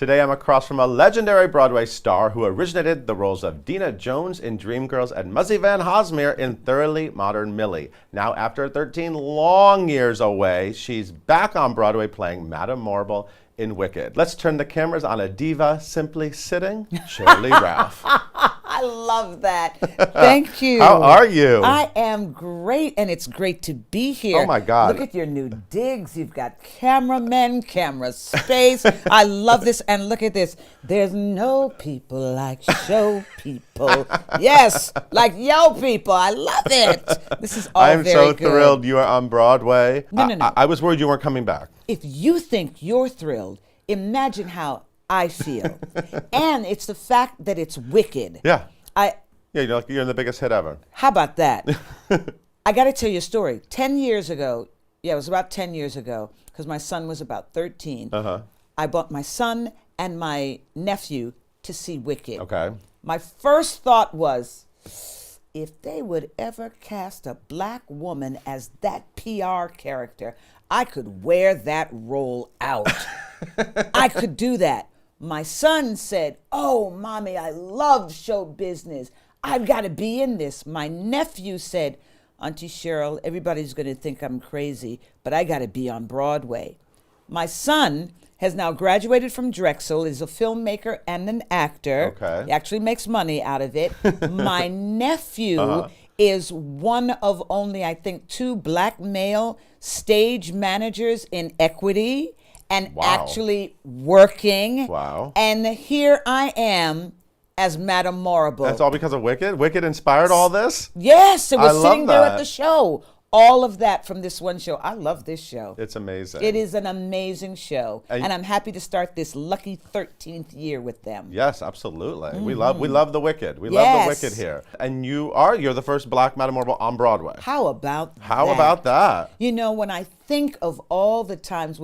Today I'm across from a legendary Broadway star who originated the roles of Dina Jones in DREAMGIRLS and Muzzy Van Hosmere in Thoroughly Modern Millie. Now, after 13 long years away, she's back on Broadway playing Madame Morrible in Wicked. Let's turn the cameras on a diva simply sitting, Sheryl Ralph. I love that. Thank you. How are you? I am great, and it's great to be here. Oh my God. Look at your new digs. You've got cameramen, camera space. I love this, and look at this. There's no people like show people. Yes, like yo people. I love it. This is all I'm very so good. thrilled you are on Broadway. No. I was worried you weren't coming back. If you think you're thrilled, imagine how I feel. And it's the fact that it's Wicked. Yeah. Yeah, You're in the biggest hit ever. How about that? I got to tell you a story. 10 years ago, it was about 10 years ago, because my son was about 13. I brought my son and my nephew to see Wicked. Okay. My first thought was, if they would ever cast a black woman as that PR character, I could wear that role out. I could do that. My son said, "Oh, Mommy, I love show business. I've got to be in this." My nephew said, "Auntie Sheryl, everybody's going to think I'm crazy, but I got to be on Broadway." My son has now graduated from Drexel, is a filmmaker and an actor. Okay. He actually makes money out of it. My nephew is one of only, I think, 2 black male stage managers in Equity and actually working. Wow. And here I am as Madame Morrible. That's all because of Wicked? Wicked inspired all this? Yes, it was I sitting love there that. at the show. All of that from this one show. I love this show. It's amazing. It is an amazing show. And I'm happy to start this lucky 13th year with them. Yes, absolutely. We love the Wicked. We love Yes. the Wicked here. And you're the first black Madame Morrible on Broadway. How about How that? about that? You know, when I think of all the times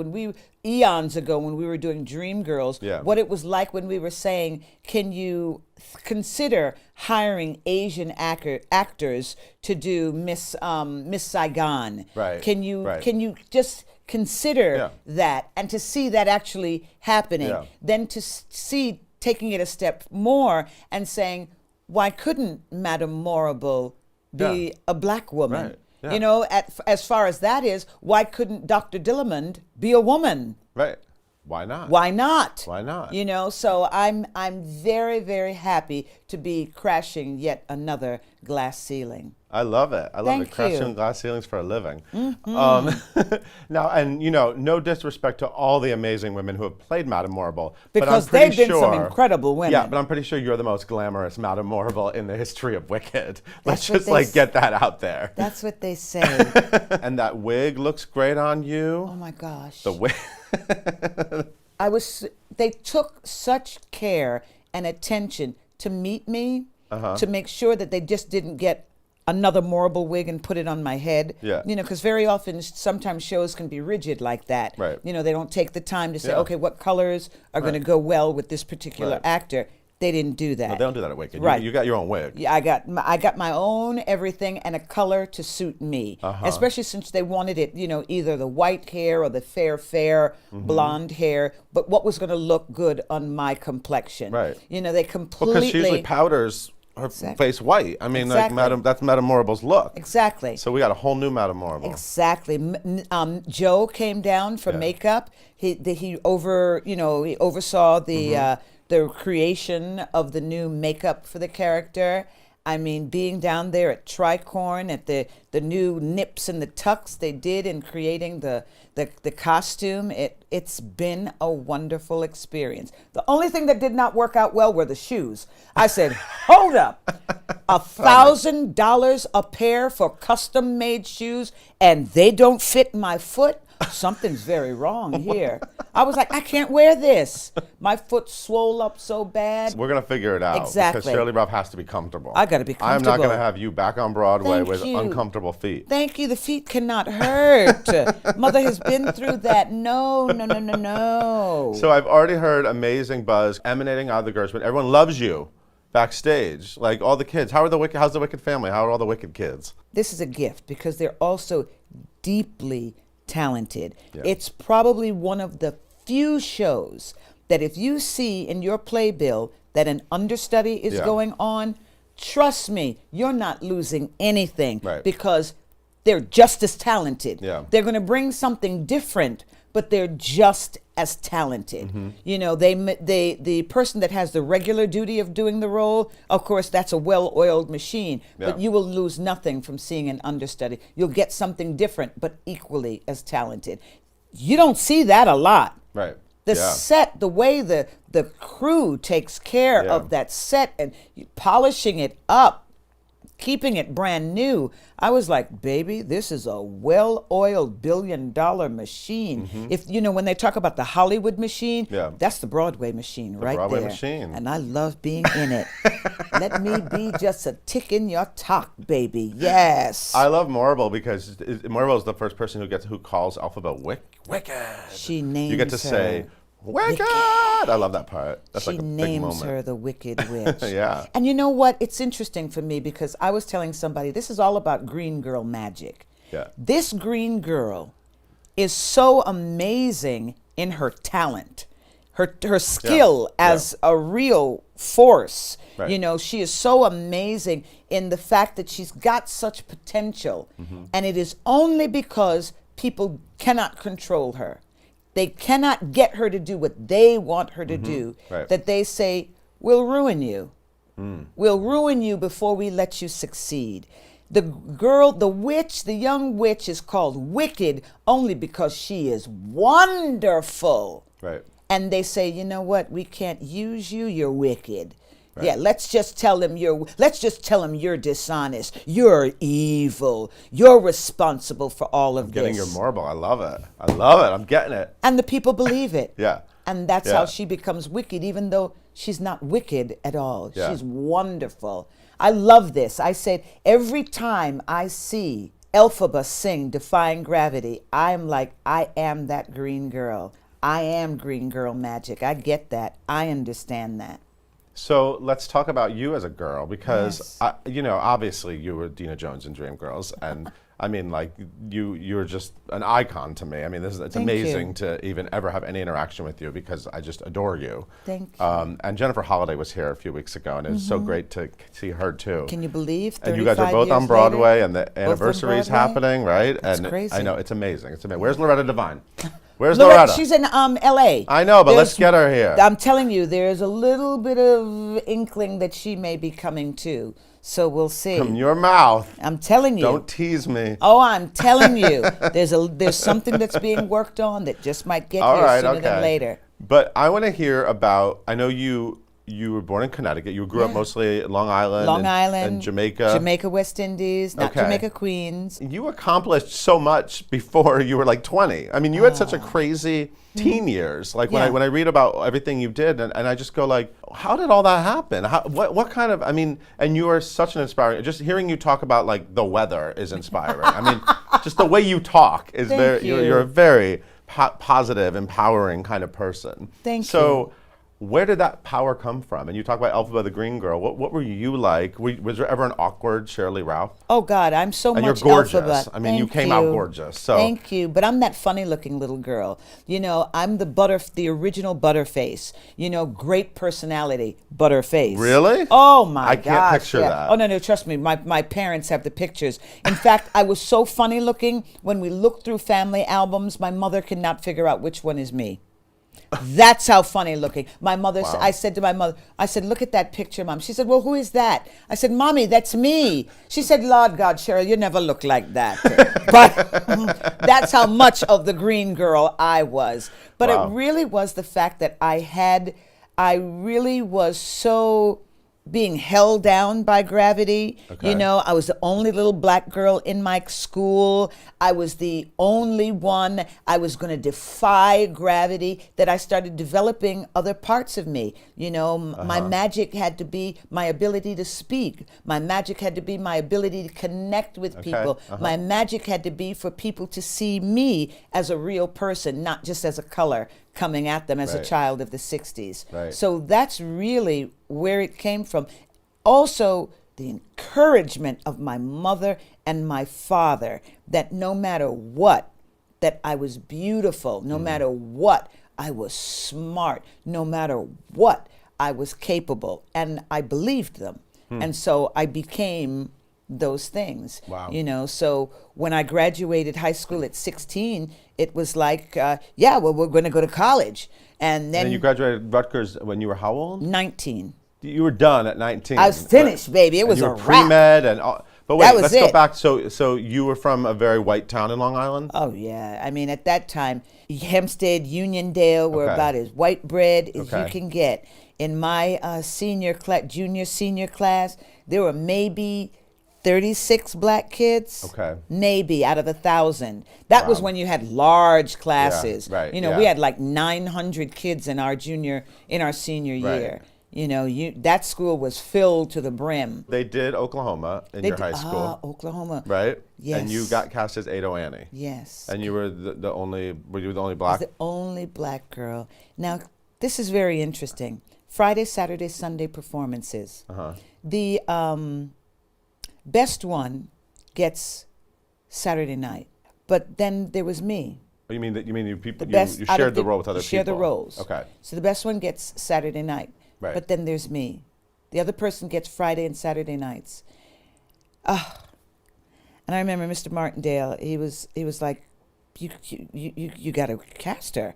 eons ago when we were doing DREAMGIRLS, what it was like when we were saying, can you consider hiring Asian actors to do Miss Saigon? Right. Can you just consider that, and to see that actually happening, then to see taking it a step more and saying, why couldn't Madame Morrible be a black woman? Right. Yeah. You know, as far as that is, why couldn't Dr. Dillamond be a woman? Right. Why not? Why not? Why not? You know, so I'm very, very happy to be crashing yet another glass ceiling. I love it. I love Thank it. Crashing you. glass ceilings for a living. Now, and no disrespect to all the amazing women who have played Madame Morrible, Because but I'm they've been some incredible women. Yeah, but I'm pretty sure you're the most glamorous Madame Morrible in the history of Wicked. Let's what just they get that out there. That's what they say. And that wig looks great on you. Oh my gosh. The wig. They took such care and attention to meet me, to make sure that they just didn't get another Morrible wig and put it on my head. Yeah. You know, because very often, sometimes shows can be rigid like that. Right. You know, they don't take the time to say, okay, what colors are going to go well with this particular actor. They didn't do that. No, they don't do that at Wicked. Right. You got your own wig. Yeah, I got my own everything and a color to suit me, especially since they wanted it, you know, either the white hair or the fair blonde hair, but what was going to look good on my complexion. Right. You know, they completely. Because she usually powders her face white. I mean, that's Madame Morrible's look. Exactly. So we got a whole new Madame Morrible. Exactly. Joe came down for makeup. He oversaw the creation of the new makeup for the character. I mean, being down there at Tricorn, at the new nips and the tucks they did in creating the costume, it's been a wonderful experience. The only thing that did not work out well were the shoes. I said, hold up, $1,000 a pair for custom-made shoes, and they don't fit my foot? Something's very wrong here. I was like, I can't wear this. My foot swole up so bad. We're going to figure it out. Exactly. Because Sheryl Ralph has to be comfortable. I got to be comfortable. I'm not going to have you back on Broadway Thank with you. uncomfortable feet. Thank you. The feet cannot hurt. Mother has been through that. No. So I've already heard amazing buzz emanating out of the girls, but everyone loves you backstage. Like all the kids. How's the Wicked family? How are all the Wicked kids? This is a gift because they're also deeply talented. Yeah. It's probably one of the few shows that if you see in your playbill that an understudy is Yeah. going on, trust me, you're not losing anything Right. because they're just as talented. Yeah. They're going to bring something different, but they're just as talented. Mm-hmm. You know, the person that has the regular duty of doing the role, of course, that's a well-oiled machine. But Yeah. you will lose nothing from seeing an understudy. You'll get something different, but equally as talented. You don't see that a lot. Right. The Yeah. set, the way the crew takes care Yeah. of that set and polishing it up, keeping it brand new. I was like, baby, this is a well-oiled billion-dollar machine. If you know, when they talk about the Hollywood machine, Yeah. that's the Broadway machine right Broadway there. machine. And I love being in it. Let me be just a tick in your talk, baby. Yes. I love Marble because Marble is the first person who calls Alphabet Wicked. She names You get to her say Wicked. I love that part. That's she like a big names moment. her the Wicked Witch. Yeah. And you know what? It's interesting for me because I was telling somebody this is all about Green Girl magic. Yeah. This Green Girl is so amazing in her talent, her skill Yeah. as a real force. Right. You know, she is so amazing in the fact that she's got such potential. Mm-hmm. And it is only because people cannot control her. They cannot get her to do what they want her to do, Right. that they say, we'll ruin you. We'll ruin you before we let you succeed. The girl, the witch, the young witch is called wicked only because she is wonderful. Right. And they say, you know what? We can't use you. You're wicked. Yeah, let's just tell him you're dishonest. You're evil. You're responsible for all of Getting this. your Marble. I love it. I love it. I'm getting it. And the people believe it. Yeah. And that's Yeah. how she becomes wicked, even though she's not wicked at all. Yeah. She's wonderful. I love this. I said, every time I see Elphaba sing Defying Gravity, I'm like, I am that green girl. I am green girl magic. I get that. I understand that. So let's talk about you as a girl because, Yes. obviously you were Dina Jones in Dreamgirls, and I mean, like you're just an icon to me. I mean, it's Thank amazing you. to even ever have any interaction with you because I just adore you. Thank you. And Jennifer Holliday was here a few weeks ago, and it was so great to see her too. Can you believe 35 And you guys are both years on Broadway, later? and the Both on anniversary is Broadway? happening, right? That's and crazy. I know it's amazing. It's amazing. Where's Loretta Devine? Where's Loretta, Loretta? she's in L.A. I know, but let's get her here. I'm telling you, there's a little bit of inkling that she may be coming too. So we'll see. From your mouth. I'm telling you. Don't tease me. Oh, I'm telling you. There's something that's being worked on that just might get All here right, sooner okay. than later. But I want to hear about. I know you were born in Connecticut. You grew up Yeah. mostly Long Island. Long and, Island, and Jamaica. Jamaica, West Indies, not Okay. Jamaica, Queens. You accomplished so much before you were like 20. I mean, you had such a crazy teen years. Like Yeah. when I read about everything you did, and I just go like, how did all that happen? What kind of? I mean, and you are such an inspiring. Just hearing you talk about like the weather is inspiring. I mean, just the way you talk is Thank very. you. You're a very positive, empowering kind of person. Thank So, where did that power come from? And you talk about Elphaba the Green Girl. What were you like? Was there ever an awkward Shirley Ralph? Oh God, I'm so And much you're gorgeous. Elphaba. I mean, you Thank came out you. gorgeous. So Thank you, but I'm that funny-looking little girl. You know, I'm the original Butterface. You know, great personality, Butterface. Really? Oh my I gosh! can't picture yeah. that. Oh no, trust me. My parents have the pictures. In fact, I was so funny-looking when we looked through family albums. My mother could not figure out which one is me. That's how funny looking. My mother, Wow. I said to my mother, I said, look at that picture, Mom. She said, well, who is that? I said, Mommy, that's me. She said, Lord God, Sheryl, you never look like that. But that's how much of the green girl I was. But Wow. it really was the fact that I really was so being held down by gravity. Okay. You know, I was the only little black girl in my school. I was the only one. I was going to defy gravity, that I started developing other parts of me. You know, my magic had to be my ability to speak. My magic had to be my ability to connect with people. My magic had to be for people to see me as a real person, not just as a color coming at them as a Right. child of the 60s. Right. So that's really where it came from. Also, the encouragement of my mother and my father, that no matter what, that I was beautiful, no matter what, I was smart. No matter what, I was capable, and I believed them. And so I became those things. Wow. You know, so when I graduated high school at 16, it was like, yeah, well, we're going to go to college. And then And you graduated Rutgers when you were how old? 19. You were done at 19. I was finished, baby. It was you a were wrap. pre-med and all, but wait, That was let's go it. back. So you were from a very white town in Long Island? Oh, yeah. I mean, at that time, Hempstead, Uniondale were Okay. about as white bread as Okay. you can get. In my junior, senior class, there were maybe 36 black kids. Okay. Maybe out of 1,000. That was Wow. when you had large classes. right, You know, yeah. we had like 900 kids in our senior Right. year. You know, that school was filled to the brim. They did Oklahoma in your high school, Oklahoma. right? Yes. And you got cast as Ado Annie. Yes. And you were the only, were you the only I was black? the only black girl. Now, this is very interesting. Friday, Saturday, Sunday performances. Uh-huh. The best one gets Saturday night, but then there was me. Oh, you mean you people, The you best out of shared the role with other you share people? the roles. Okay. So the best one gets Saturday night, Right. but then there's me. The other person gets Friday and Saturday nights. And I remember Mr. Martindale. He was like, you got to cast her.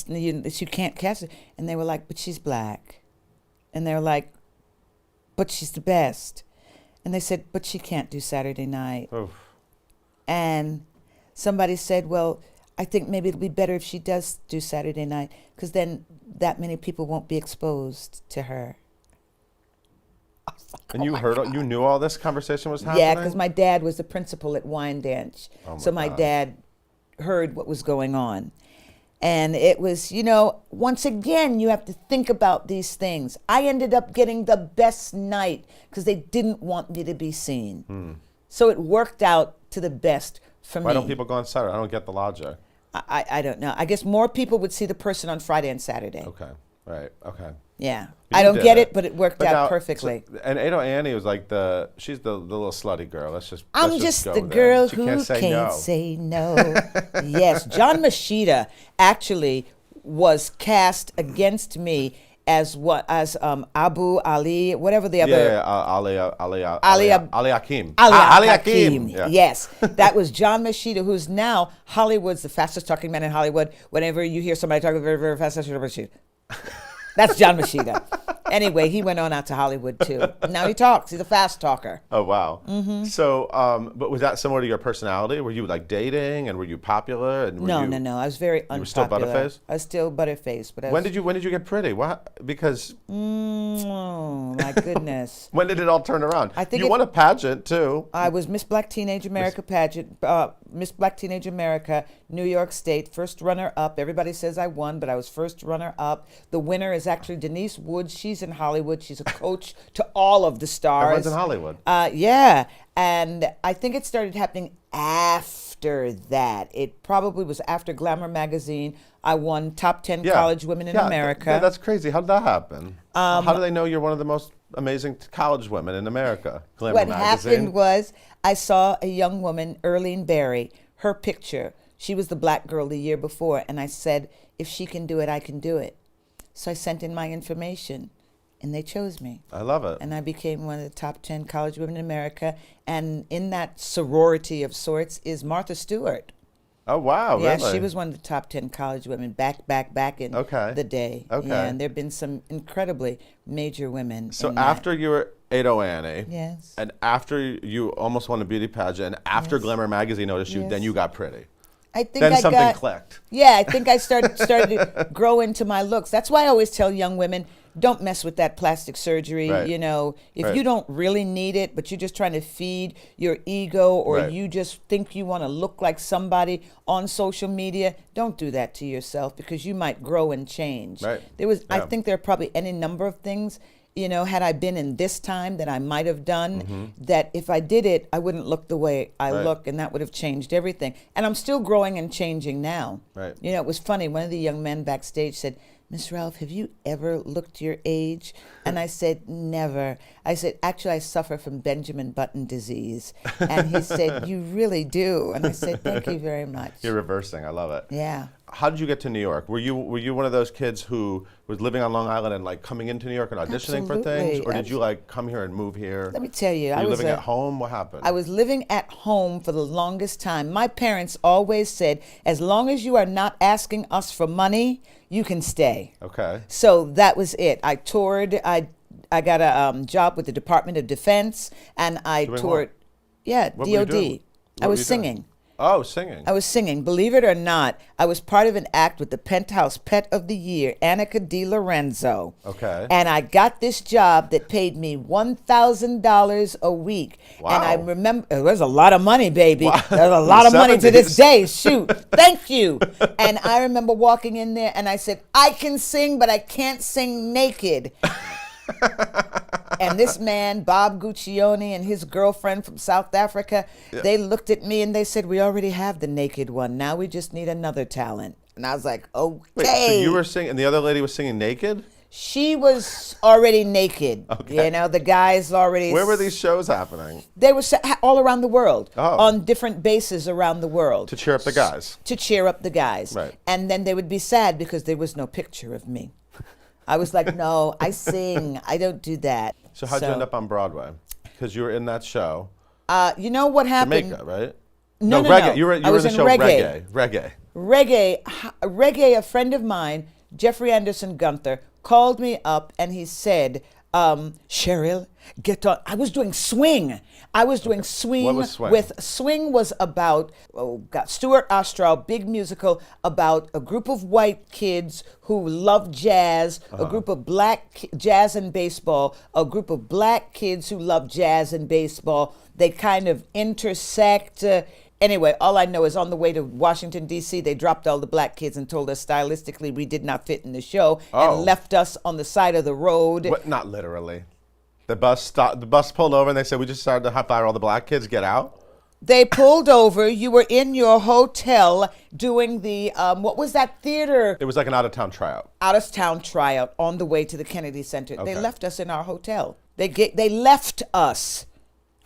You can't cast her. And they were like, but she's black. And they were like, but she's the best. And they said, but she can't do Saturday night. Oof. And somebody said, well, I think maybe it'll be better if she does do Saturday night, because then that many people won't be exposed to her. And you knew all this conversation was happening? Yeah, because my dad was the principal at Wyandanch. Oh, my So my God. dad heard what was going on. And it was, you know, once again, you have to think about these things. I ended up getting the best night because they didn't want me to be seen. So it worked out to the best for me. Why don't people go on Saturday? I don't get the logic. I don't know. I guess more people would see the person on Friday and Saturday. Okay, right, okay. Yeah. You I don't did get it, but it worked out now, perfectly. And Ado Annie was like she's the little slutty girl. Let's I'm just go the there. girl She who can't say no. Yes, John Machida actually was cast against me as Abu Ali, whatever the other. Yeah, Ali Hakim. Ali Hakim. Hakim. Yeah. Yes, that was John Machida, who's now Hollywood's the fastest talking man in Hollywood. Whenever you hear somebody talking very, very fast, that's John Machida. That's John Machida. Anyway, he went on out to Hollywood too. Now he talks. He's a fast talker. Oh wow. So, but was that similar to your personality? Were you like dating, and were you popular? And No. I was very unpopular. You were still butterface? I was still butterface, but I When was, did you get pretty? What? Because oh my goodness. when did it all turn around? I think you it- won a pageant too. I was Miss Black Teenage America pageant, Miss Black Teenage America, New York State, first runner-up. Everybody says I won, but I was first runner-up. The winner is actually Denise Woods. She's in Hollywood. She's a coach to all of the stars. Everyone's in Hollywood. Yeah, and I think it started happening after that. It probably was after Glamour magazine. I won top 10 college women in America. Yeah, that's crazy. How did that happen? How do they know you're one of the most amazing college women in America? Glamour What magazine. happened was I saw a young woman, Earlene Berry, her picture. She was the black girl the year before, and I said, if she can do it, I can do it. So I sent in my information, and they chose me. I love it. And I became one of the top 10 college women in America. And in that sorority of sorts is Martha Stewart. Oh wow, Yeah, really? she was one of the top 10 college women back in the day. Okay. Yeah, and there have been some incredibly major women. So in that. after you were Ado Annie, Yes. and after you almost won a beauty pageant, and after Glamour magazine noticed you, Yes. then you got pretty. I think Then I something got, clicked. Yeah, I think I started to grow into my looks. That's why I always tell young women, don't mess with that plastic surgery. Right. You know, if Right. you don't really need it, but you're just trying to feed your ego, or Right. you just think you want to look like somebody on social media, don't do that to yourself, because you might grow and change. Right. I Yeah. think there are probably any number of things, you know, had I been in this time, that I might have done, that if I did it, I wouldn't look the way I Right. look, and that would have changed everything. And I'm still growing and changing now. Right. You know, it was funny. One of the young men backstage said, Miss Ralph, have you ever looked your age? And I said, never. I said, actually, I suffer from Benjamin Button disease. And he said, you really do. And I said, thank you very much. You're reversing. I love it. Yeah. how did you get to New York? Were you one of those kids who was living on Long Island and like coming into New York and auditioning for things, Absolutely. or did you like come here and move here? Let me tell you, Were you living at home? What happened? I was living at home for the longest time. My parents always said, as long as you are not asking us for money, you can stay. Okay. So that was it. I toured. I got a job with the Department of Defense, and I Doing toured. what? Yeah, What were you DOD. doing? I What were was you doing? singing. Oh, singing. I was singing. Believe it or not, I was part of an act with the Penthouse Pet of the Year, Annika DiLorenzo. Okay. And I got this job that paid me $1,000 a week. Wow. And I remember, it was a lot of money, baby. Wow. There's a lot of money to this 70s. day. Shoot. Thank you. And I remember walking in there and I said, I can sing, but I can't sing naked. And this man, Bob Guccione, and his girlfriend from South Africa, they looked at me and they said, we already have the naked one. Now we just need another talent. And I was like, okay. Wait, so you were singing, and the other lady was singing naked? She was already naked. Okay. You know, the guys already. Where were these shows happening? They were all around the world, Oh. on different bases around the world. To cheer up the guys. To cheer up the guys. Right. And then they would be sad because there was no picture of me. I was like, no, I sing. I don't do that. So how'd you end up on Broadway? Because you were in that show. You know what happened? Jamaica, right? No, reggae. no. You were I in the was in show reggae. Reggae. Reggae, a friend of mine, Jeffrey Anderson Gunther, called me up and he said, Sheryl, get on. I was doing swing. I was doing swing. What was swing? Swing was about, Stuart Ostrow, big musical about a group of white kids who love jazz, a group of jazz and baseball, a group of black kids who love jazz and baseball. They kind of intersect. Anyway, all I know is on the way to Washington, D.C., they dropped all the black kids and told us stylistically we did not fit in the show and left us on the side of the road. What? Not literally. The bus stopped. The bus pulled over, and they said, "We just started to fire all the black kids. Get out." They pulled over. You were in your hotel doing the, what was that theater? It was like an out-of-town tryout. Out-of-town tryout on the way to the Kennedy Center. They Okay. left us in our hotel. They left us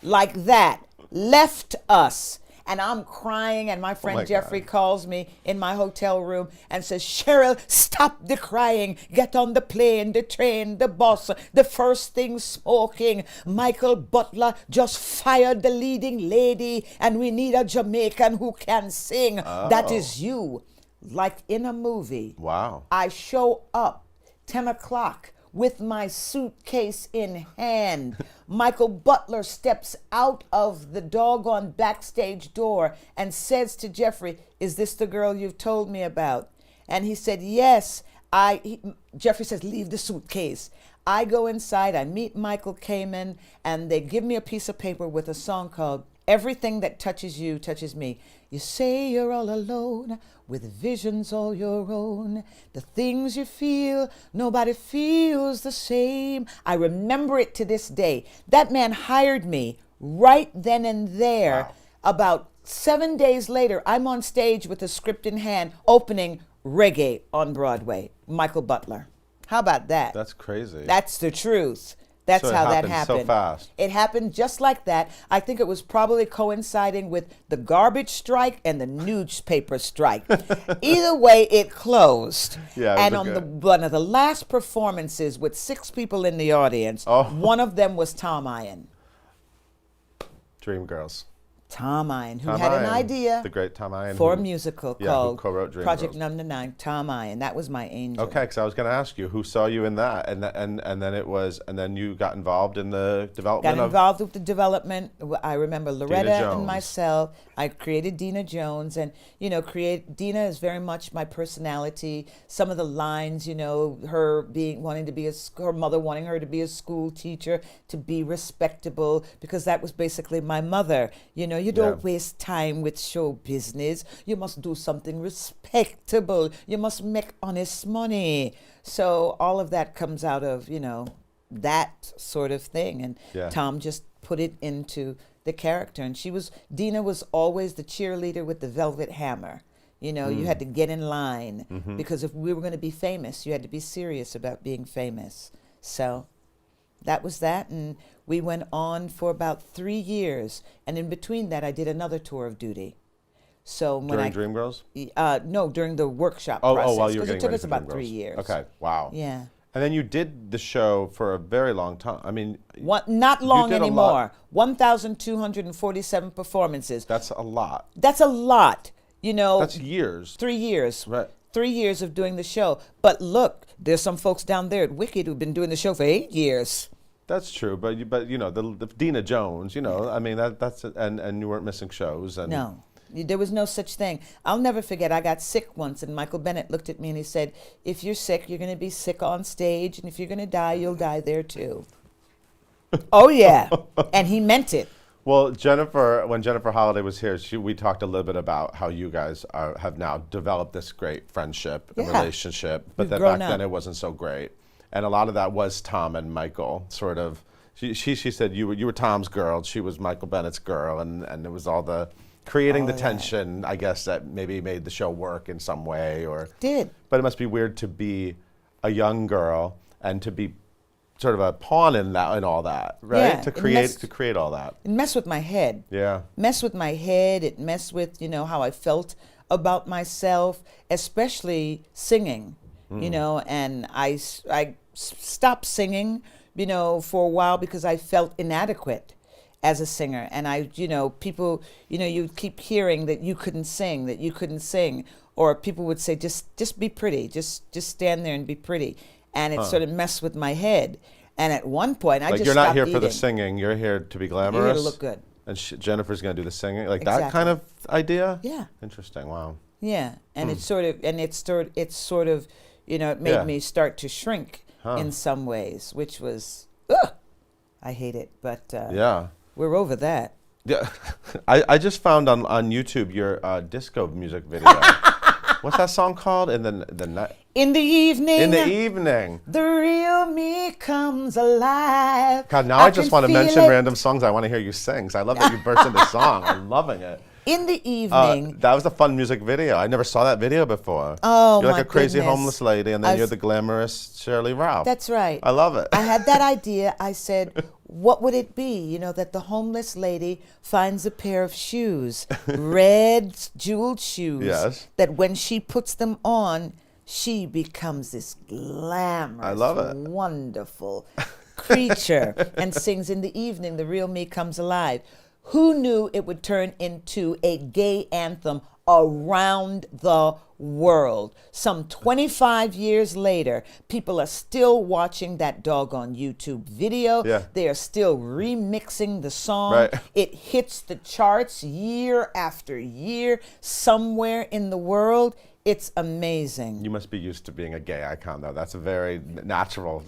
like that. Left us. And I'm crying, and my friend my Jeffrey God. calls me in my hotel room and says, Sheryl, stop the crying. Get on the plane, the train, the bus, the first thing smoking. Michael Butler just fired the leading lady, and we need a Jamaican who can sing. That is you. Like in a movie. Wow. I show up 10 o'clock with my suitcase in hand. Michael Butler steps out of the doggone backstage door and says to Jeffrey, is this the girl you've told me about? And he said, yes. Jeffrey says, leave the suitcase. I go inside, I meet Michael Kamen, and they give me a piece of paper with a song called Everything That Touches You Touches Me. You say you're all alone with visions all your own. The things you feel, nobody feels the same. I remember it to this day. That man hired me right then and there. Wow. About 7 days later, I'm on stage with a script in hand opening Reggae on Broadway. Michael Butler. How about that? That's crazy. That's the truth. That's So it how that happened so happened. fast. It happened just like that. I think it was probably coinciding with the garbage strike and the newspaper strike. Either way, it closed. Yeah, it and was on one of the last performances with 6 people in the audience, one of them was Tom Ian. Dreamgirls. Tom Ian, who Tom had an Ian, idea the great Tom Ian, for a who- musical who called co-wrote Dreamgirls. Project Number 9. Tom Ian, that was my angel. Okay, because I was going to ask you who saw you in that, and then you got involved in the development Got involved with the development. I remember Loretta Jones. and myself. I created Dina Jones, and Dina is very much my personality. Some of the lines, her wanting to be her mother wanting her to be a school teacher, to be respectable, because that was basically my mother. You don't waste time with show business. You must do something respectable. You must make honest money. So all of that comes out of, that sort of thing. And Yeah. Tom just put it into the character. And Dina was always the cheerleader with the velvet hammer. You had to get in line because if we were going to be famous, you had to be serious about being famous. So that was that. And we went on for about 3 years. And in between that, I did another tour of duty. So when During Dreamgirls? no, during the workshop Oh, process, while you were because it getting took ready us for about Dreamgirls. 3 years. Okay, wow. Yeah. And then you did the show for a very long time. I mean, Not long did a anymore. 1,247 performances. that's a lot. That's a lot. That's years. 3 years. Right. 3 years of doing the show. But look, there's some folks down there at Wicked who've been doing the show for 8 years. That's true, but the Dina Jones, I mean that's and you weren't missing shows and No, there was no such thing. I'll never forget. I got sick once, and Michael Bennett looked at me and he said, "If you're sick, you're going to be sick on stage, and if you're going to die, you'll die there too." Oh yeah, and he meant it. Well, when Jennifer Holliday was here, we talked a little bit about how you guys have now developed this great friendship and Yeah. relationship, but We've that grown back then up. it wasn't so great, and a lot of that was Tom and Michael sort of. She said you were Tom's girl, she was Michael Bennett's girl, and it was all the creating the that. tension, I guess, that maybe made the show work in some way, or Did. But it must be weird to be a young girl and to be sort of a pawn in that and all that, right? Yeah, to it create all that. It messed with my head. Yeah. Messed with my head. It messed with, how I felt about myself, especially singing, and I stopped singing, for a while because I felt inadequate as a singer. And people, you keep hearing that you couldn't sing, or people would say, just be pretty, just stand there and be pretty. And it sort of messed with my head. And at one point, I Like just you're not stopped here for the eating. singing, you're here to be glamorous. You're here to look good. And Jennifer's going to do the singing, like that Exactly. kind of idea? Yeah. Interesting, wow. Yeah, and it sort of, it made Yeah. me start to shrink in some ways, which was, I hate it, but Yeah. we're over that. Yeah, I just found on YouTube your disco music video. What's that song called? In the night. In the evening, In the evening. the real me comes alive. God, now I just can want to feel mention it. random songs I want to hear you sing. 'Cause I love that you burst into song. I'm loving it. In the evening, That was a fun music video. I never saw that video before. Oh, You're like my a crazy goodness. homeless lady, and I then you're was- the glamorous Shirley Ralph. that's right. I love it. I had that idea. I said, what would it be? That the homeless lady finds a pair of shoes, red jeweled shoes, Yes. that when she puts them on, she becomes this glamorous, I love it. wonderful creature and sings in the evening, the real me comes alive. Who knew it would turn into a gay anthem around the world? Some 25 years later, people are still watching that doggone YouTube video. Yeah. They are still remixing the song. Right. It hits the charts year after year somewhere in the world. It's amazing. You must be used to being a gay icon, though. That's a very natural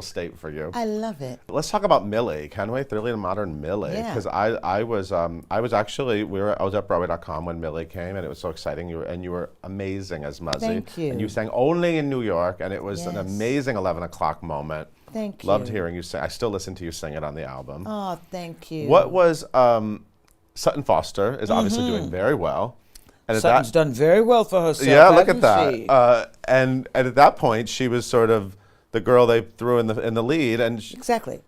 state for you. I love it. Let's talk about Millie, can we? Thoroughly Modern Millie, Yeah. because I was actually I was at Broadway.com when Millie came, and it was so exciting. You were amazing as Muzzy. Thank you. And you sang only in New York, and it was an Yes. amazing 11 o'clock moment. Thank you. Loved hearing you sing. I still listen to you sing it on the album. Oh, thank you. What was Sutton Foster is obviously doing very well. And at Sutton's done very well for herself. yeah, look at hasn't she? that. And at that point, she was sort of the girl they threw in the lead, and Exactly.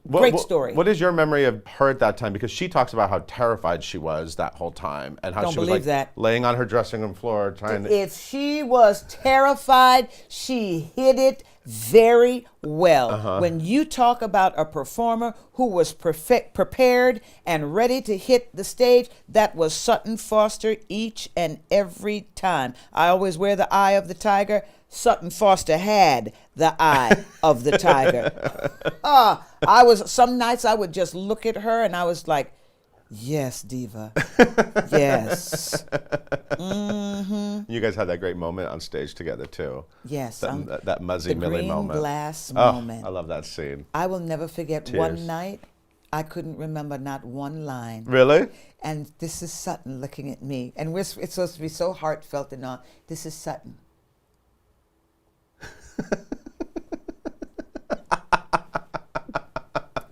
great story. What is your memory of her at that time? Because she talks about how terrified she was that whole time, and how Don't she was believe like that. laying on her dressing room floor trying to. If she was terrified, she hid it very well. When you talk about a performer who was prepared and ready to hit the stage, that was Sutton Foster each and every time. I always wear the eye of the tiger. Sutton Foster had the eye of the tiger. Some nights I would just look at her and I was like, yes, diva. Yes. You guys had that great moment on stage together too. Yes. That Muzzy the Millie green moment. glass Oh, moment. I love that scene. I will never forget Tears. one night. I couldn't remember not one line. Really? And this is Sutton looking at me. And it's supposed to be so heartfelt and all. This is Sutton.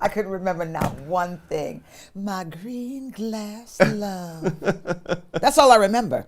I couldn't remember not one thing. My green glass love. That's all I remember.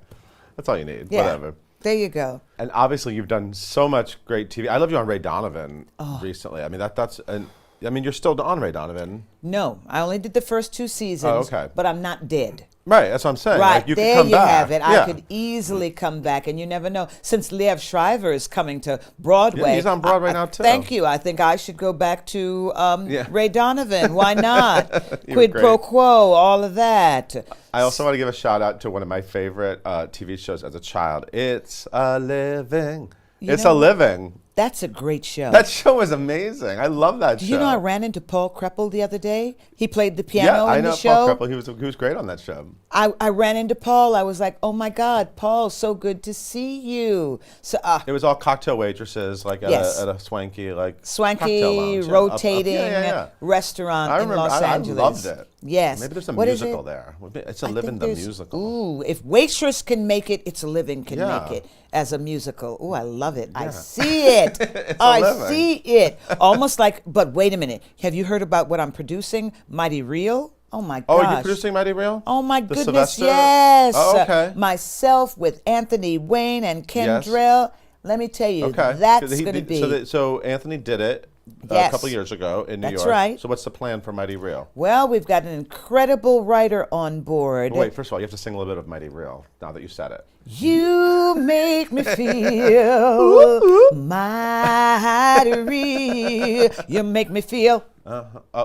That's all you need. Yeah. Whatever. There you go. And obviously, you've done so much great TV. I love you on Ray Donovan recently. I mean, that's and I mean, you're still on Ray Donovan. No, I only did the first 2 seasons. Oh, okay. But I'm not dead. Right, that's what I'm saying. Right, Like, you there could come you back. have it. Yeah. I could easily come back, and you never know. Since Liev Schreiber is coming to Broadway. Yeah, he's on Broadway now, too. Thank you. I think I should go back to Yeah. Ray Donovan. Why not? You were Quid pro great. quo, all of that. I also want to give a shout out to one of my favorite TV shows as a child. It's a Living. It's a Living. That's a great show. That show was amazing. I love that show. Do you know I ran into Paul Kreppel the other day? He played the Yeah, piano I in know the show. Paul Kreppel. He was great on that show. I ran into Paul. I was like, oh my God, Paul, so good to see you. So It was all cocktail waitresses, like Yes. at a swanky, like cocktail swanky, lounge. Yeah, rotating yeah. restaurant I in remember. Los I Angeles. loved it. Yes. Maybe there's a What is musical it? there. It's a I Living think the there's- musical. Ooh, if Waitress can make it, It's a Living can Yeah. make it as a musical. Ooh, I love it. I Yeah. see it. It's a I Living. see it. Almost like, but wait a minute. Have you heard about what I'm producing? Mighty Real? Oh my Oh, gosh. are you producing Mighty Real? Oh my The goodness, Sylvester? yes. Oh, okay. Myself with Anthony Wayne and Ken Yes. Drell. Let me tell you, Okay. that's He going to did- be. So Anthony did it a Yes. couple years ago in New That's York. right. So what's the plan for Mighty Real? Well, we've got an incredible writer on board. Well, wait, first of all, you have to sing a little bit of Mighty Real now that you said it. You make me feel mighty real. You make me feel.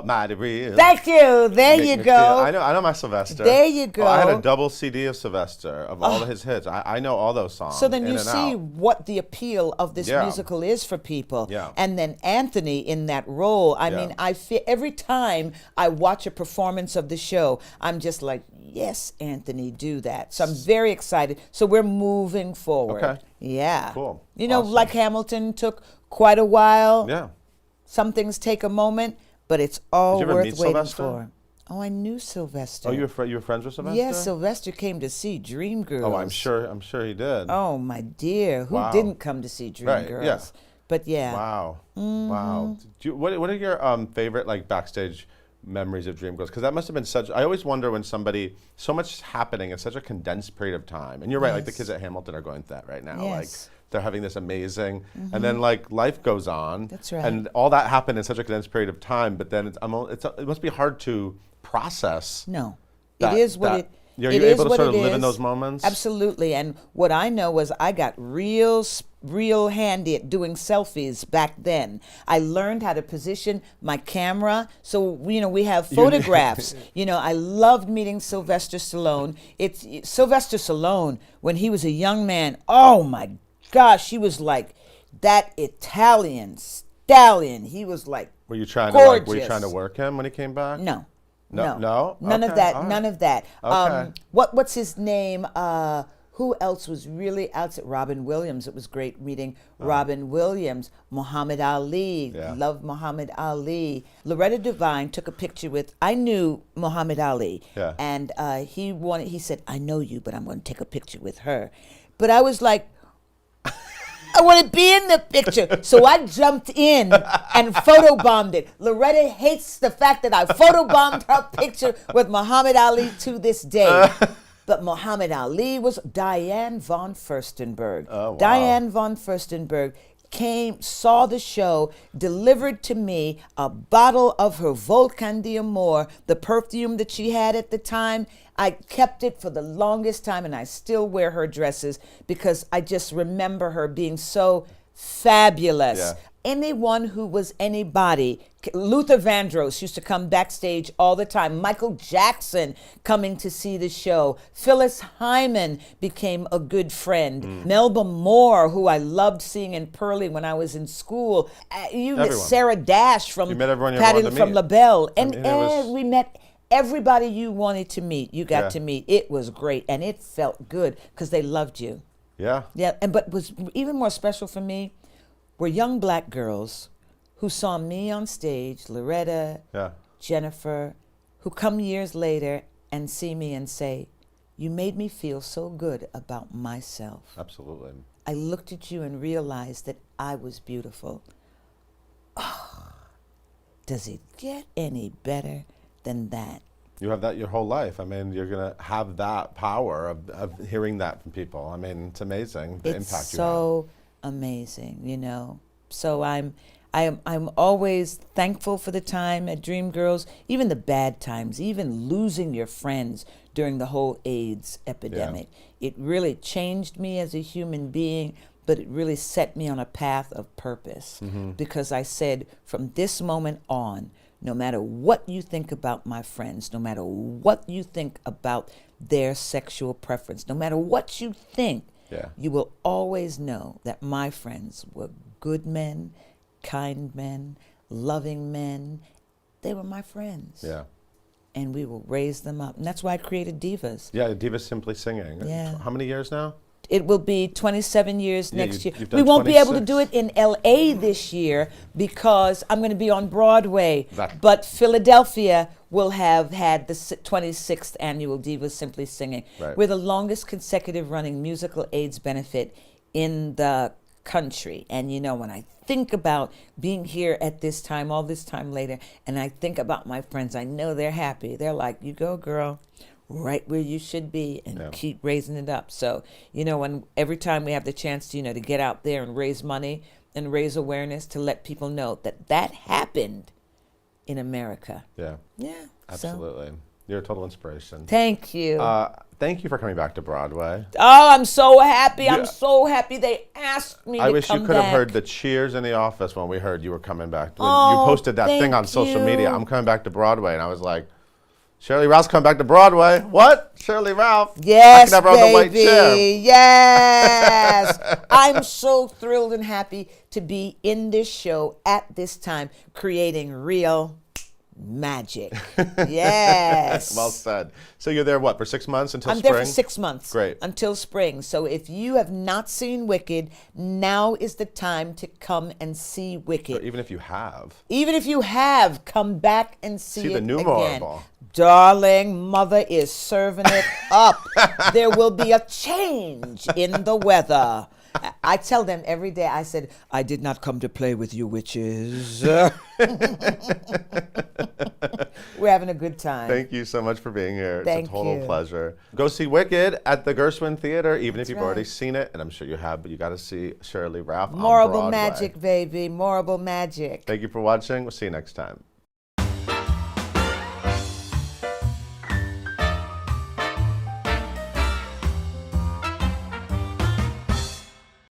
Mighty Real. Thank you. There Make you me go. feel- I know my Sylvester. There you go. Oh, I had a double CD of Sylvester of all of his hits. I know all those songs. So then in you and see out. what the appeal of this Yeah. musical is for people. Yeah. And then Anthony in that role. I Yeah. mean, I feel every time I watch a performance of the show, I'm just like, yes, Anthony, do that. So I'm very excited. So we're moving forward. Okay. Yeah. Cool. You know, Awesome. like Hamilton took quite a while. Yeah. Some things take a moment, but it's all Did you ever worth meet waiting Sylvester? for. Oh, I knew Sylvester. Oh, you were friends with Sylvester? Yes, Sylvester came to see Dreamgirls. Oh, I'm sure he did. Oh, my dear. Who Wow. didn't come to see Right, Dreamgirls? yeah. But yeah. Wow. Mm-hmm. Wow. What are your favorite like backstage memories of Dreamgirls? Because that must have been such. I always wonder when so much happening in such a condensed period of time. And you're right. Like the Yes. kids at Hamilton are going through that right now. Yes. Like they're having this amazing, and then like life goes on. That's right. And all that happened in such a condensed period of time. But then it must be hard to process. No. That- it is what that- it You're it able is to what sort of it live in is. those moments? Absolutely. And what I know was I got real handy at doing selfies back then. I learned how to position my camera. So, we have photographs. I loved meeting Sylvester Stallone. It's Sylvester Stallone, when he was a young man, oh my gosh, he was like that Italian stallion. He was like Were you trying gorgeous. to work him when he came back? No. No? None of Okay, that. all right. None of that. Okay. What's his name? Who else was really out? Robin Williams. It was great meeting Robin Williams. Muhammad Ali. Yeah. Loved Muhammad Ali. Loretta Devine took a picture with. I knew Muhammad Ali. Yeah. And he said, "I know you, but I'm going to take a picture with her." But I was like, I want to be in the picture. So I jumped in and photobombed it. Loretta hates the fact that I photobombed her picture with Muhammad Ali to this day. But Muhammad Ali was Diane von Furstenberg. Oh, wow. Diane von Furstenberg saw the show, delivered to me a bottle of her Volcan d'Amour, the perfume that she had at the time. I kept it for the longest time, and I still wear her dresses because I just remember her being so fabulous. Yeah. Anyone who was anybody, Luther Vandross used to come backstage all the time. Michael Jackson coming to see the show. Phyllis Hyman became a good friend. Melba Moore, who I loved seeing in Pearly when I was in school. You met Everyone. Sarah Dash from You met everyone you Patty wanted to from meet. LaBelle. And mean, it was- we met everybody you wanted to meet. You got Yeah. to meet. It was great, and it felt good because they loved you. Yeah. Yeah, but was even more special for me were young black girls who saw me on stage, Loretta, Yeah. Jennifer, who come years later and see me and say, "You made me feel so good about myself. Absolutely. I looked at you and realized that I was beautiful." Oh, does it get any better than that? You have that your whole life. I mean, you're going to have that power of hearing that from people. I mean, it's amazing the It's impact you so amazing, So I I'm always thankful for the time at Dreamgirls, even the bad times, even losing your friends during the whole AIDS epidemic. It really changed me as a human being, but it really set me on a path of purpose, because I said, from this moment on, no matter what you think about my friends, no matter what you think about their sexual preference, no matter what you think, you will always know that my friends were good men, kind men, loving men. They were my friends. Yeah. And we will raise them up. And that's why I created Divas. Yeah, Divas Simply Singing. Yeah. How many years now? It will be 27 years next year. You've We done won't be able to 26. do it in LA this year because I'm going to be on Broadway. But Philadelphia will have had the 26th annual Divas Simply Singing. Right. We're the longest consecutive running musical AIDS benefit in the country. And you know, when I think about being here at this time, all this time later, and I think about my friends, I know they're happy. They're like, you go, girl. Right where you should be, and keep raising it up. So, you know, when every time we have the chance to, you know, to get out there and raise money and raise awareness, to let people know that that happened in America. Yeah. Yeah. Absolutely. You're a total inspiration. Thank you. Thank you for coming back to Broadway. Oh, I'm so happy. I'm so happy they asked me I to wish come you could have back. heard the cheers in the office when we heard you were coming back. When Oh, you posted that thing on thank social you. media, I'm coming back to Broadway, and I was like, Sheryl Ralph's coming back to Broadway. What? Shirley Ralph? Yes, I can have her on the white chair. baby. Yes. I'm so thrilled and happy to be in this show at this time, creating real magic. Yes. Well said. So you're there, what, for 6 months until I'm spring? there for 6 months. Great. Until spring. So if you have not seen Wicked, now is the time to come and see Wicked. Or even if you have. Even if you have, come back and see the it new again. Marvel. Darling, mother is serving it up. There will be a change in the weather. I tell them every day, I said, I did not come to play with you witches. We're having a good time. Thank you so much for being here. Thank it's a total you. pleasure. Go see Wicked at the Gershwin Theater, even if you've right. already seen it, and I'm sure you have, but you got to see Shirley Ralph on Morrible Broadway. magic, baby. Morrible magic. Thank you for watching. We'll see you next time.